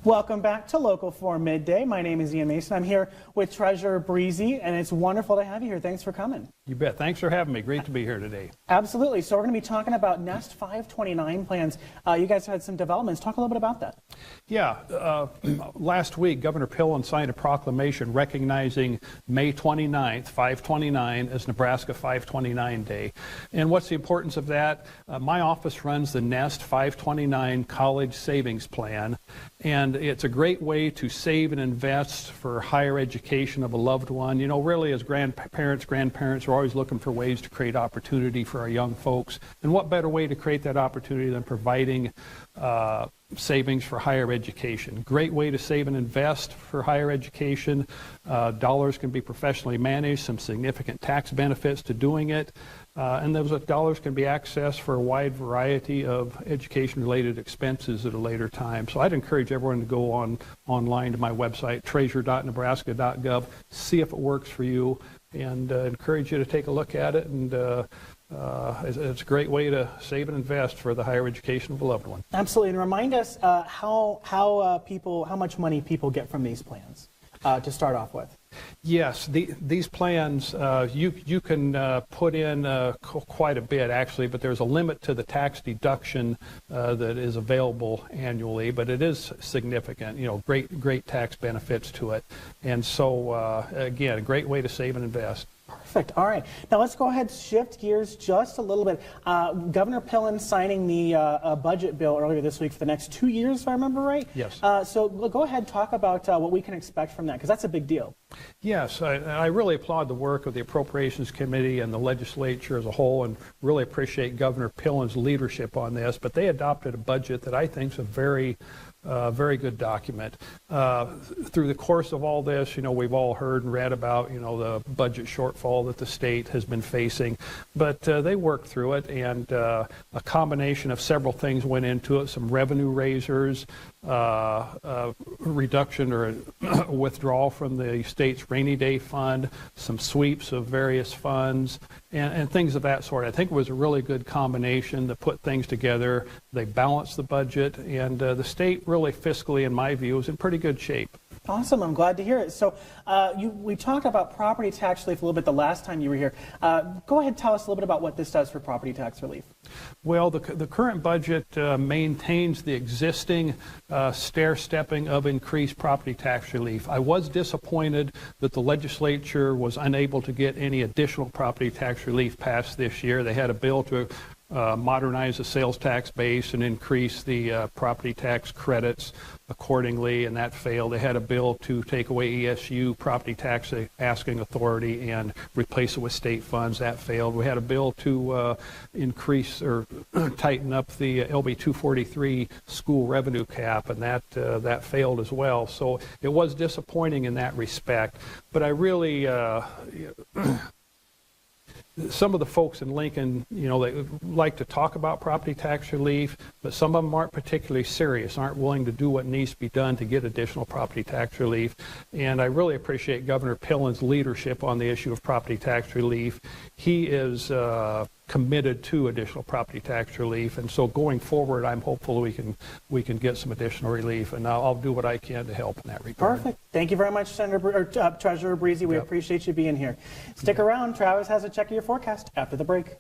Welcome back to Local 4 Midday. My name is Ian Mason. I'm here with Treasurer Briese, and it's wonderful to have you here. Thanks for coming. You bet. Thanks for having me. Great to be here today. Absolutely. So we're going to be talking about Nest 529 plans. You guys had some developments. Talk a little bit about that. Yeah. Last week, Governor Pillen signed a proclamation recognizing May 29th, 529, as Nebraska 529 Day. And what's the importance of that? My office runs the Nest 529 College Savings Plan. And it's a great way to save and invest for higher education of a loved one. You know, really as grandparents, we're always looking for ways to create opportunity for our young folks. And what better way to create that opportunity than providing savings for higher education. Great way to save and invest for higher education. Dollars can be professionally managed, some significant tax benefits to doing it. And those dollars can be accessed for a wide variety of education-related expenses at a later time. So I'd encourage everyone to go online to my website, treasure.nebraska.gov, see if it works for you, and encourage you to take a look at it. And it's a great way to save and invest for the higher education of a loved one. Absolutely. And remind us how much money people get from these plans to start off with. Yes, these plans, you can put in quite a bit actually, but there's a limit to the tax deduction that is available annually, but it is significant, you know, great tax benefits to it. And so, again, a great way to save and invest. Perfect. All right. Now let's go ahead and shift gears just a little bit. Governor Pillen signing the budget bill earlier this week for the next 2 years, if I remember right. Yes. So go ahead and talk about what we can expect from that, because that's a big deal. Yes, I really applaud the work of the Appropriations Committee and the legislature as a whole, and really appreciate Governor Pillen's leadership on this. But they adopted a budget that I think is a very good document. Through the course of all this, you know, we've all heard and read about, you know, the budget shortfall that the state has been facing, but they worked through it, and a combination of several things went into it, some revenue raisers, reduction or withdrawal from the state's rainy day fund, some sweeps of various funds, and things of that sort. I think it was a really good combination that put things together. They balanced the budget, and the state really fiscally, in my view, is in pretty good shape. Awesome. I'm glad to hear it. So we talked about property tax relief a little bit the last time you were here. Go ahead and tell us a little bit about what this does for property tax relief. Well, the current budget maintains the existing stair-stepping of increased property tax relief. I was disappointed that the legislature was unable to get any additional property tax relief passed this year. They had a bill to modernize the sales tax base and increase the property tax credits accordingly, and that failed. They had a bill to take away ESU property tax asking authority and replace it with state funds. That failed. We had a bill to increase or tighten up the LB 243 school revenue cap, and that failed as well. So it was disappointing in that respect. But I really some of the folks in Lincoln, you know, they like to talk about property tax relief, but some of them aren't particularly serious, aren't willing to do what needs to be done to get additional property tax relief. And I really appreciate Governor Pillen's leadership on the issue of property tax relief. He is committed to additional property tax relief, and so going forward, I'm hopeful we can get some additional relief, and I'll do what I can to help in that regard. Perfect. Thank you very much, Treasurer Briese. We appreciate you being here. Stick around. Travis has a check of your forecast after the break.